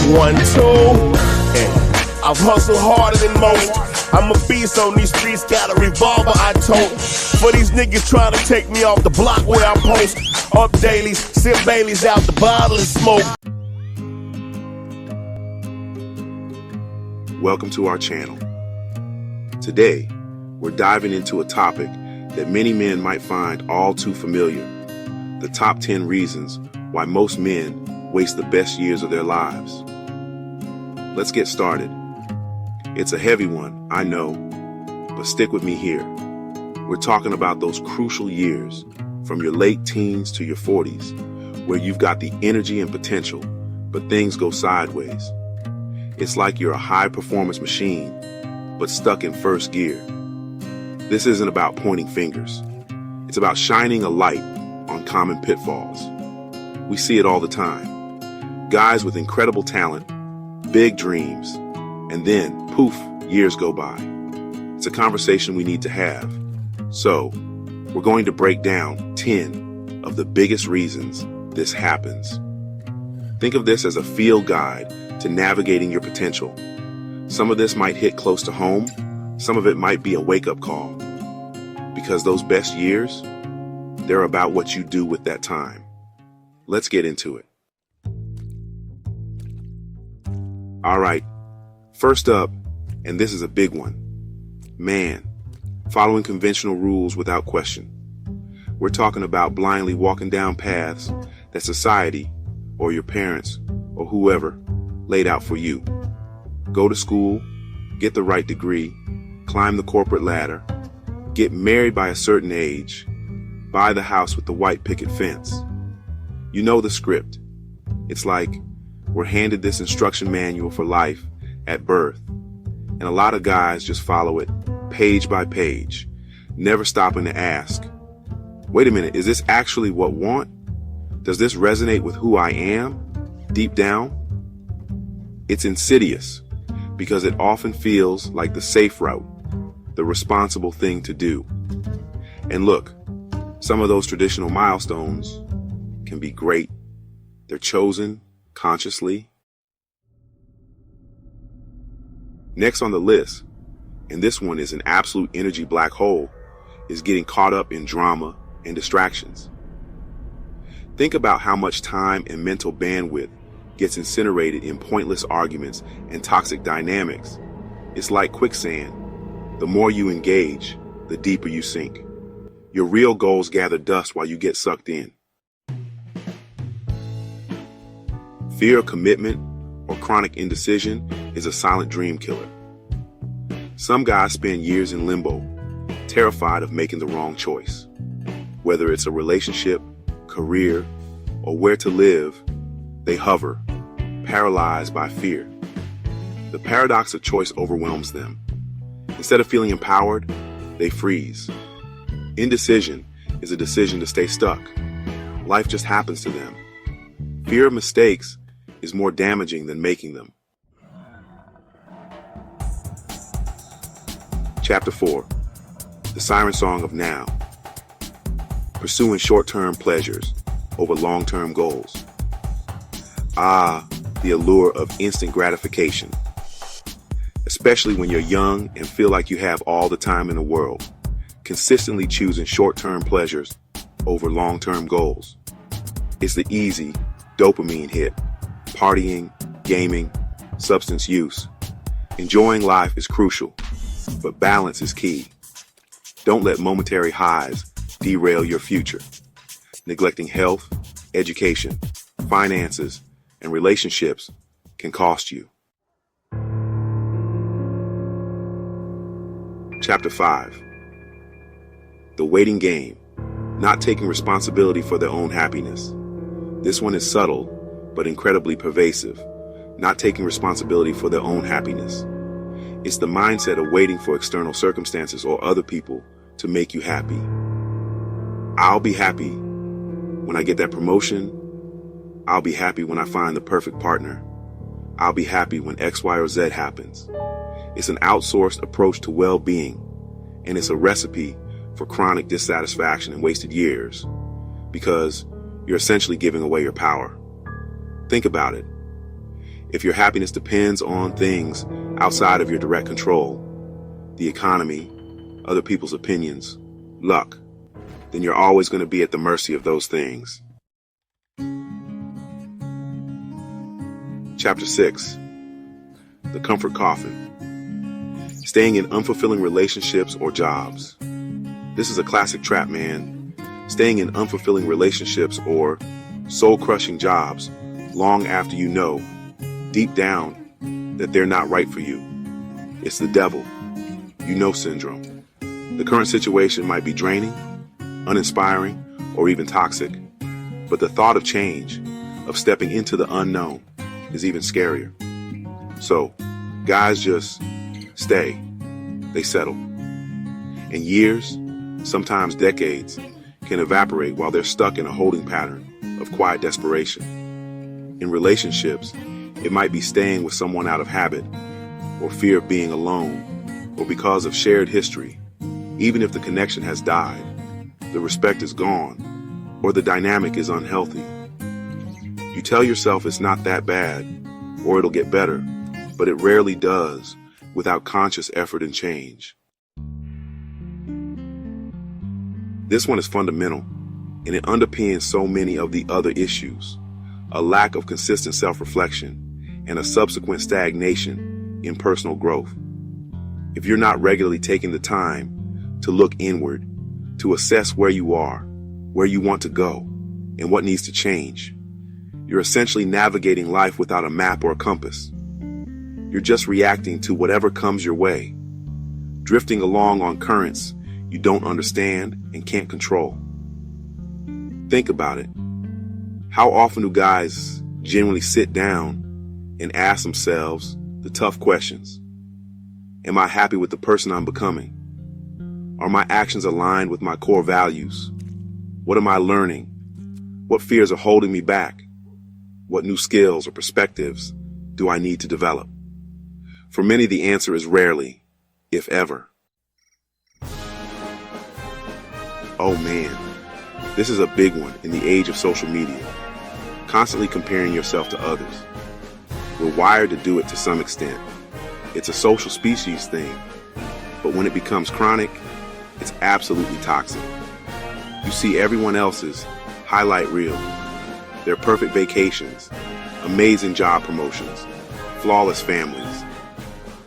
1, 2. I've hustled harder than most. I'm a beast on these streets, got a revolver I tote. For these niggas trying to take me off the block where I post. Up dailies, sip Baileys out the bottle and smoke. Welcome to our channel. Today, we're diving into a topic that many men might find all too familiar. The top 10 reasons why most men waste the best years of their lives. Let's get started. It's a heavy one, I know, but stick with me here. We're talking about those crucial years, from your late teens to your 40s, where you've got the energy and potential, but things go sideways. It's like you're a high-performance machine, but stuck in first gear. This isn't about pointing fingers. It's about shining a light on common pitfalls. We see it all the time. Guys with incredible talent, big dreams, and then, poof, years go by. It's a conversation we need to have. So, we're going to break down 10 of the biggest reasons this happens. Think of this as a field guide to navigating your potential. Some of this might hit close to home, some of it might be a wake-up call. Because those best years, they're about what you do with that time. Let's get into it. All right, first up, and this is a big one. Man, following conventional rules without question. We're talking about blindly walking down paths that society, or your parents, or whoever, laid out for you. Go to school, get the right degree, climb the corporate ladder, get married by a certain age, buy the house with the white picket fence. You know the script. It's like we're handed this instruction manual for life at birth, and a lot of guys just follow it page by page, never stopping to ask, wait a minute, is this actually what I want? Does this resonate with who I am deep down? It's insidious because it often feels like the safe route, the responsible thing to do. And look, some of those traditional milestones can be great. They're chosen consciously. Next on the list, and this one is an absolute energy black hole, is getting caught up in drama and distractions. Think about how much time and mental bandwidth gets incinerated in pointless arguments and toxic dynamics. It's like quicksand. The more you engage, the deeper you sink. Your real goals gather dust while you get sucked in. Fear of commitment or chronic indecision is a silent dream killer. Some guys spend years in limbo, terrified of making the wrong choice. Whether it's a relationship, career, or where to live, they hover, paralyzed by fear. The paradox of choice overwhelms them. Instead of feeling empowered, they freeze. Indecision is a decision to stay stuck. Life just happens to them. Fear of mistakes is more damaging than making them. Chapter 4, the siren song of now. Pursuing short-term pleasures over long-term goals. Ah, the allure of instant gratification. Especially when you're young and feel like you have all the time in the world. Consistently choosing short-term pleasures over long-term goals. It's the easy dopamine hit. Partying, gaming, substance use. Enjoying life is crucial, but balance is key. Don't let momentary highs derail your future. Neglecting health, education, finances, and relationships can cost you. Chapter 5. The waiting game. Not taking responsibility for their own happiness. This one is subtle, but incredibly pervasive. Not taking responsibility for their own happiness. It's the mindset of waiting for external circumstances or other people to make you happy. I'll be happy when I get that promotion. I'll be happy when I find the perfect partner. I'll be happy when X, Y, or Z happens. It's an outsourced approach to well-being, and it's a recipe for chronic dissatisfaction and wasted years, because you're essentially giving away your power. Think about it. If your happiness depends on things outside of your direct control, the economy, other people's opinions, luck, then you're always going to be at the mercy of those things. Chapter 6. The Comfort Coffin. Staying in unfulfilling relationships or jobs. This is a classic trap, man. Staying in unfulfilling relationships or soul-crushing jobs long after you know, deep down, that they're not right for you. It's the devil, syndrome. The current situation might be draining, uninspiring, or even toxic, but the thought of change, of stepping into the unknown, is even scarier. So, guys just stay. They settle. And years, sometimes decades, can evaporate while they're stuck in a holding pattern of quiet desperation. In relationships, it might be staying with someone out of habit, or fear of being alone, or because of shared history. Even if the connection has died, the respect is gone, or the dynamic is unhealthy. You tell yourself it's not that bad, or it'll get better, but it rarely does without conscious effort and change. This one is fundamental, and it underpins so many of the other issues: a lack of consistent self-reflection and a subsequent stagnation in personal growth. If you're not regularly taking the time to look inward, to assess where you are, where you want to go, and what needs to change, you're essentially navigating life without a map or a compass. You're just reacting to whatever comes your way, drifting along on currents you don't understand and can't control. Think about it. How often do guys genuinely sit down and ask themselves the tough questions? Am I happy with the person I'm becoming? Are my actions aligned with my core values? What am I learning? What fears are holding me back? What new skills or perspectives do I need to develop? For many, the answer is rarely, if ever. Oh man, this is a big one in the age of social media. Constantly comparing yourself to others. We're wired to do it to some extent. It's a social species thing, but when it becomes chronic, it's absolutely toxic. You see everyone else's highlight reel, their perfect vacations, amazing job promotions, flawless families,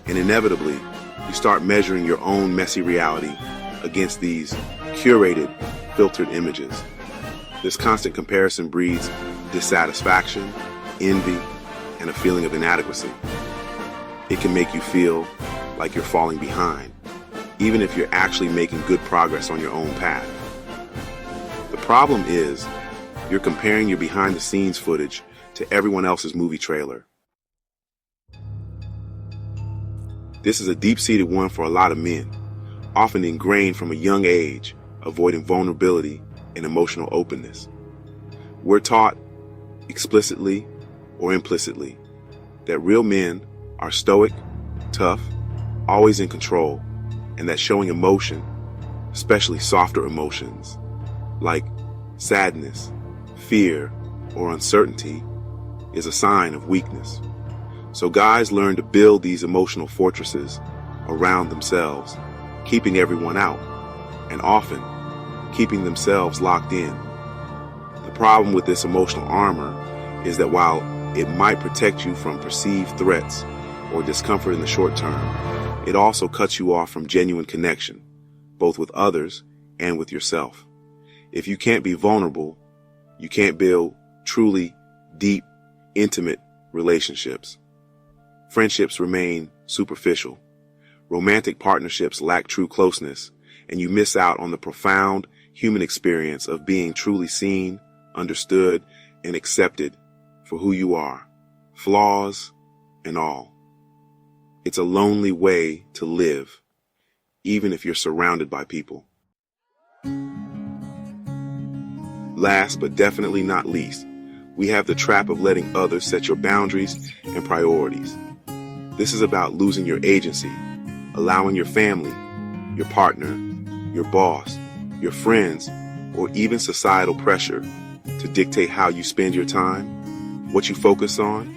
and inevitably, you start measuring your own messy reality against these curated, filtered images. This constant comparison breeds dissatisfaction, envy, and a feeling of inadequacy. It can make you feel like you're falling behind, even if you're actually making good progress on your own path. The problem is, you're comparing your behind-the-scenes footage to everyone else's movie trailer. This is a deep-seated one for a lot of men, often ingrained from a young age, avoiding vulnerability and emotional openness. We're taught, explicitly or implicitly, that real men are stoic, tough, always in control, and that showing emotion, especially softer emotions, like sadness, fear, or uncertainty, is a sign of weakness. So guys learn to build these emotional fortresses around themselves, keeping everyone out, and often keeping themselves locked in. The problem with this emotional armor is that while it might protect you from perceived threats or discomfort in the short term, it also cuts you off from genuine connection, both with others and with yourself. If you can't be vulnerable, you can't build truly deep, intimate relationships. Friendships remain superficial. Romantic partnerships lack true closeness, and you miss out on the profound human experience of being truly seen, understood, and accepted for who you are, flaws and all. It's a lonely way to live, even if you're surrounded by people. Last but definitely not least, we have the trap of letting others set your boundaries and priorities. This is about losing your agency, allowing your family, your partner, your boss, your friends, or even societal pressure to dictate how you spend your time, what you focus on,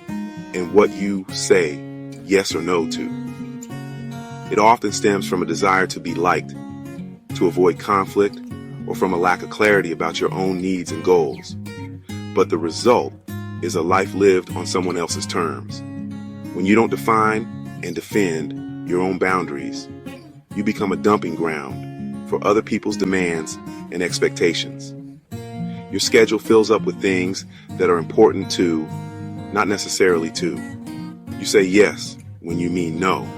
and what you say yes or no to. It often stems from a desire to be liked, to avoid conflict, or from a lack of clarity about your own needs and goals. But the result is a life lived on someone else's terms. When you don't define and defend your own boundaries, you become a dumping ground for other people's demands and expectations. Your schedule fills up with things that are important to, not necessarily to. You say yes when you mean no,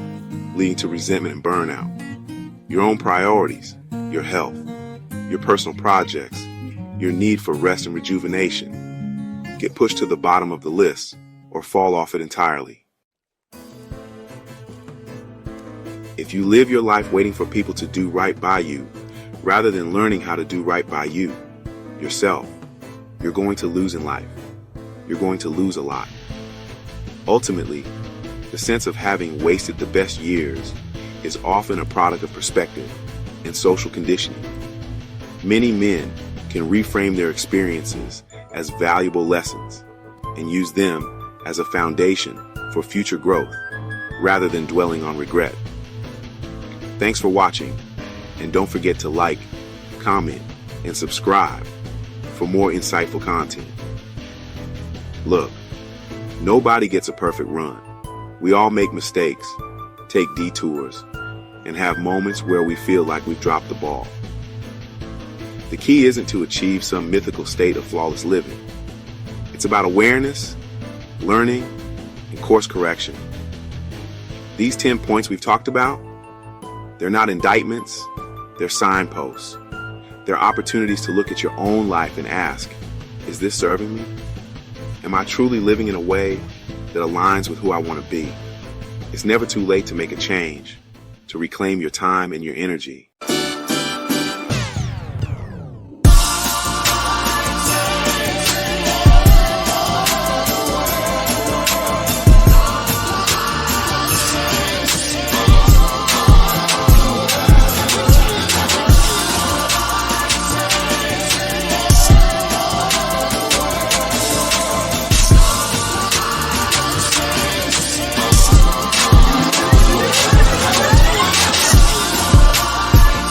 leading to resentment and burnout. Your own priorities, your health, your personal projects, your need for rest and rejuvenation get pushed to the bottom of the list or fall off it entirely. If you live your life waiting for people to do right by you, rather than learning how to do right by you, yourself, you're going to lose in life. You're going to lose a lot. Ultimately, the sense of having wasted the best years is often a product of perspective and social conditioning. Many men can reframe their experiences as valuable lessons and use them as a foundation for future growth rather than dwelling on regret. Thanks for watching, and don't forget to like, comment, and subscribe for more insightful content. Look, nobody gets a perfect run. We all make mistakes, take detours, and have moments where we feel like we've dropped the ball. The key isn't to achieve some mythical state of flawless living. It's about awareness, learning, and course correction. These 10 points we've talked about, they're not indictments, they're signposts. They're opportunities to look at your own life and ask, is this serving me? Am I truly living in a way that aligns with who I want to be? It's never too late to make a change, to reclaim your time and your energy,